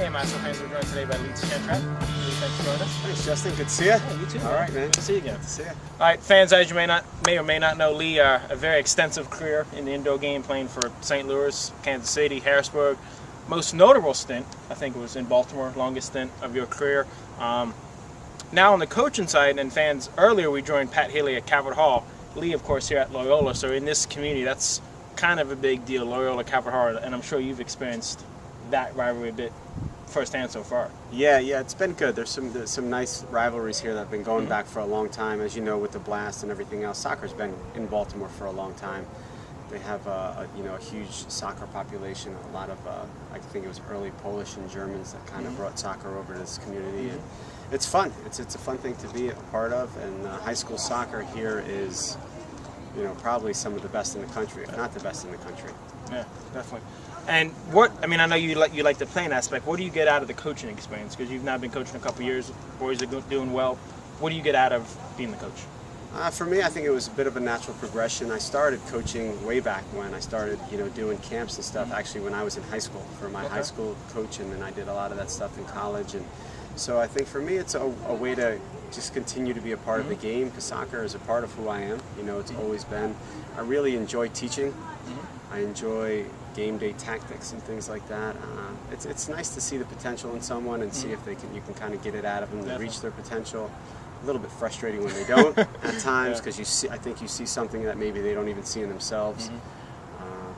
Hey, Master fans, we're joined today by Lee Tschantret. Lee, thanks for joining us. Thanks, Justin. Good to see you. Yeah, you too. All right, man. Good to see you again. Good to see you. All right, fans, as you may or may not know, Lee, a very extensive career in the indoor game, playing for St. Louis, Kansas City, Harrisburg. Most notable stint, I think, was in Baltimore, longest stint of your career. Now on the coaching side, and fans, earlier we joined Pat Haley at Calvert Hall. Lee, of course, here at Loyola. So in this community, that's kind of a big deal, Loyola, Calvert Hall, and I'm sure you've experienced that rivalry a bit firsthand so far. Yeah, it's been good. There's some nice rivalries here that have been going back for a long time. As you know, with the Blast and everything else, soccer's been in Baltimore for a long time. They have a huge soccer population. A lot of I think it was early Polish and Germans that kind of brought soccer over to this community, and it's fun. It's a fun thing to be a part of. And high school soccer here is, probably some of the best in the country, if not the best in the country. Yeah, definitely. And I know you like the playing aspect. What do you get out of the coaching experience? Because you've now been coaching a couple of years, boys are doing well. What do you get out of being the coach? For me, I think it was a bit of a natural progression. I started coaching way back when I started, doing camps and stuff. Actually, when I was in high school for my high school coach, and then I did a lot of that stuff in college. And so I think for me, it's a way to just continue to be a part of the game, because soccer is a part of who I am. It's always been. I really enjoy teaching. I enjoy game day tactics and things like that. It's nice to see the potential in someone and see if you can kind of get it out of them to reach their potential. A little bit frustrating when they don't at times, because I think you see something that maybe they don't even see in themselves.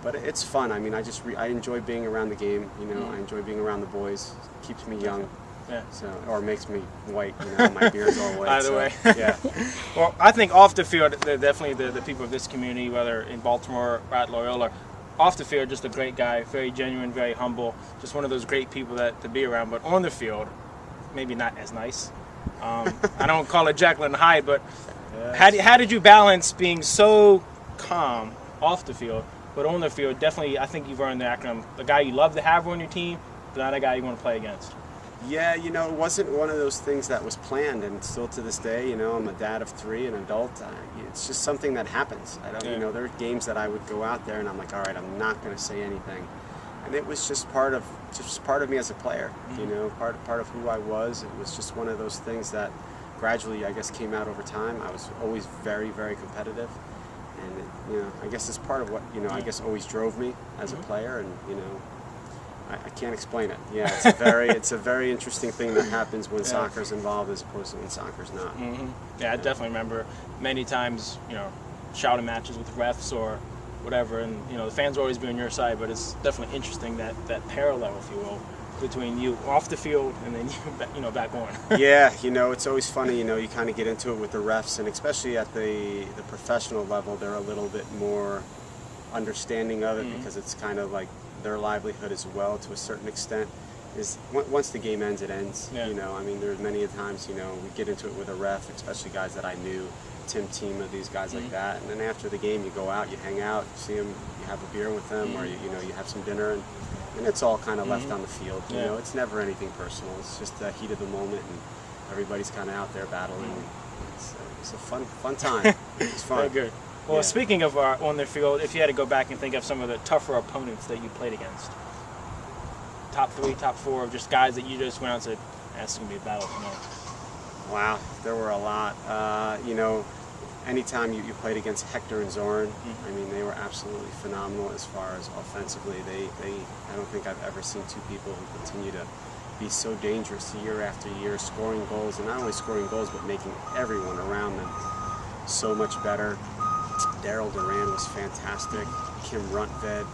But it's fun. I mean, I enjoy being around the game. I enjoy being around the boys. It keeps me young. Yeah. So, or makes me white. My beard's all white. Either way. Yeah. Well, I think off the field, definitely the people of this community, whether in Baltimore or at Loyola, off the field, just a great guy, very genuine, very humble, just one of those great people to be around. But on the field, maybe not as nice. I don't call it Jekyll and Hyde, but how did you balance being so calm off the field, but on the field, definitely, I think you've earned the acronym, the guy you love to have on your team, but not a guy you want to play against? Yeah, it wasn't one of those things that was planned, and still to this day, I'm a dad of 3, an adult. It's just something that happens. I don't, there are games that I would go out there and I'm like, all right, I'm not going to say anything, and it was just part of me as a player. Part of who I was. It was just one of those things that gradually, I guess, came out over time. I was always very, very competitive, and I guess it's part of what I guess always drove me as a player, and I can't explain it. Yeah, it's a very interesting thing that happens when soccer's involved as opposed to when soccer's not. Yeah, I definitely remember many times, shouting matches with refs or whatever, and the fans will always be on your side, but it's definitely interesting that parallel, if you will, between you off the field and then you back on. Yeah, it's always funny. You kind of get into it with the refs, and especially at the professional level, they're a little bit more understanding of it, because it's kind of like their livelihood as well, to a certain extent. Is once the game ends, it ends. I mean, there's many times we get into it with a ref, especially guys that I knew, Tim Tima, these guys like that, and then after the game you go out, you hang out, you see them, you have a beer with them, or you have some dinner, and it's all kind of left on the field. It's never anything personal. It's just the heat of the moment, and everybody's kind of out there battling. It's a fun time. It's fun. Very good. Well, speaking of on the field, if you had to go back and think of some of the tougher opponents that you played against, top 3, top 4 of just guys that you just went out and said, that's going to be a battle tonight. Wow, there were a lot. Anytime you played against Hector and Zoran, I mean, they were absolutely phenomenal as far as offensively. I don't think I've ever seen 2 people who continue to be so dangerous year after year, scoring goals, and not only scoring goals, but making everyone around them so much better. Daryl Duran was fantastic. Kim Runtved.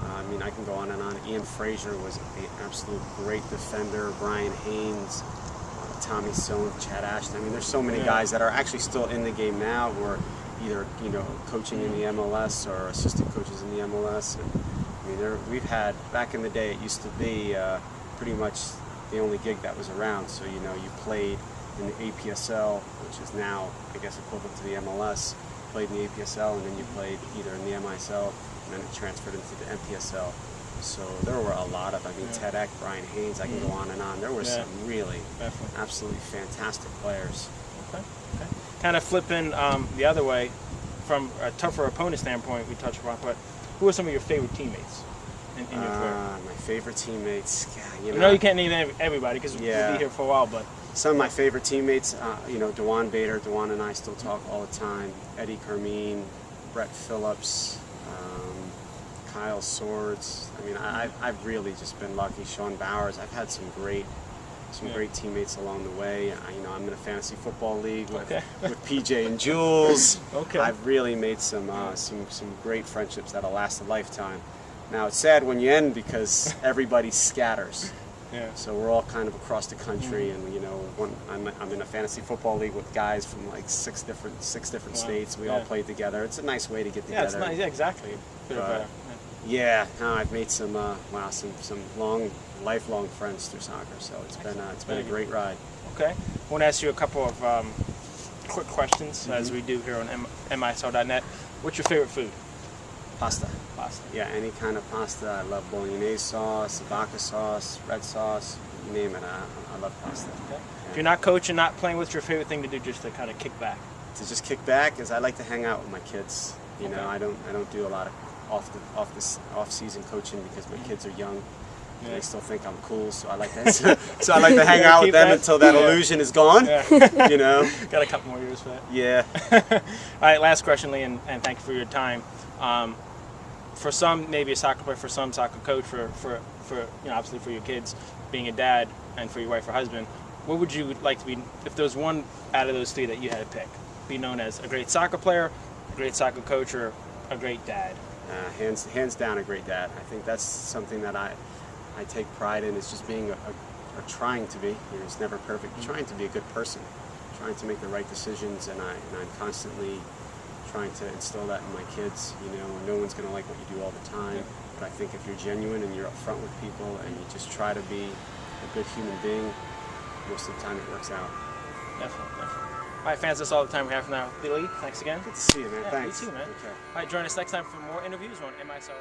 I mean, I can go on and on. Ian Frazier was an absolute great defender. Brian Haynes, Tommy Sohn, Chad Ashton. I mean, there's so many guys that are actually still in the game now, who are either coaching in the MLS or assistant coaches in the MLS. And I mean, we've had, back in the day, it used to be pretty much the only gig that was around. So you played in the APSL, which is now, I guess, equivalent to the MLS. Played in the APSL, and then you played either in the MISL, and then it transferred into the MPSL. So there were a lot of, Ted Eck, Brian Haynes, I can go on and on. There were some really, absolutely fantastic players. Okay. Kind of flipping the other way, from a tougher opponent standpoint, we touched upon, but who are some of your favorite teammates? in your career? My favorite teammates. Yeah, I know you can't name everybody because we'll be here for a while, but some of my favorite teammates, Dewan Bader. Dewan and I still talk all the time. Eddie Carmine, Brett Phillips, Kyle Swords. I mean, I've really just been lucky. Sean Bowers. I've had some great teammates along the way. I'm in a fantasy football league with PJ and Jules. I've really made some great friendships that'll last a lifetime. Now it's sad when you end because everybody scatters. Yeah. So we're all kind of across the country, and I'm in a fantasy football league with guys from like six different states. We all play together. It's a nice way to get together. Yeah, it's nice. Yeah, exactly. I've made some lifelong friends through soccer. So it's been a great ride. Okay, I want to ask you a couple of quick questions as we do here on MISL.net. What's your favorite food? Pasta. Pasta. Yeah, any kind of pasta. I love bolognese sauce, vodka sauce, red sauce, you name it. I love pasta. Okay. If you're not coaching, not playing, what's your favorite thing to do just to kind of kick back? To just kick back is I like to hang out with my kids. You know, I don't do a lot of off-season coaching because my kids are young. Yeah. They still think I'm cool, so I like to hang out with them until that illusion is gone. Yeah. You know, got a couple more years for that. Yeah. All right, last question, Lee, and thank you for your time. For some, maybe a soccer player, for some, soccer coach, for obviously for your kids, being a dad, and for your wife or husband, what would you like to be if there was one out of those three that you had to pick? Be known as a great soccer player, a great soccer coach, or a great dad? Hands down, a great dad. I think that's something that I take pride in, is just being or trying to be. It's never perfect. Trying to be a good person, trying to make the right decisions, and I'm constantly trying to instill that in my kids. No one's going to like what you do all the time, but I think if you're genuine and you're upfront with people and you just try to be a good human being, most of the time it works out. Definitely. All right, fans, that's all the time we have for now. Lee, thanks again. Good to see you, man. Thanks. You too, man. Okay. All right, join us next time for more interviews on MISL.